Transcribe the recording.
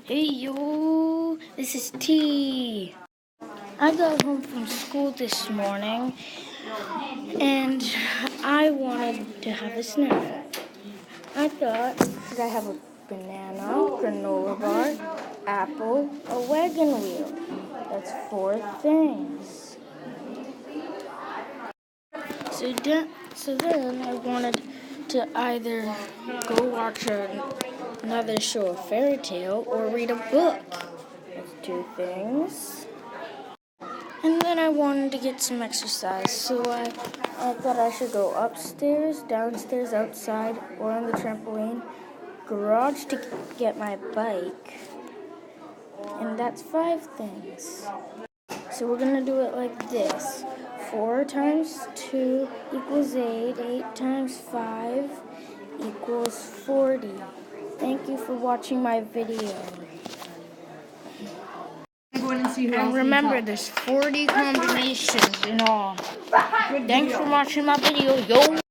Hey yo, this is T. I got home from school this morning and I wanted to have a snack. I thought, should I have a banana, granola bar, apple, a wagon wheel? That's 4 things. So then I wanted to either go watch another show, a fairy tale, or read a book. That's 2 things. And then I wanted to get some exercise, so I thought I should go upstairs, downstairs, outside, or on the trampoline, garage to get my bike, and that's 5 things. So we're going to do it like this. 4 times 2 equals 8. 8 times 5 equals 40. Thank you for watching my video. And remember, there's 40 combinations in all. Thanks for watching my video, yo!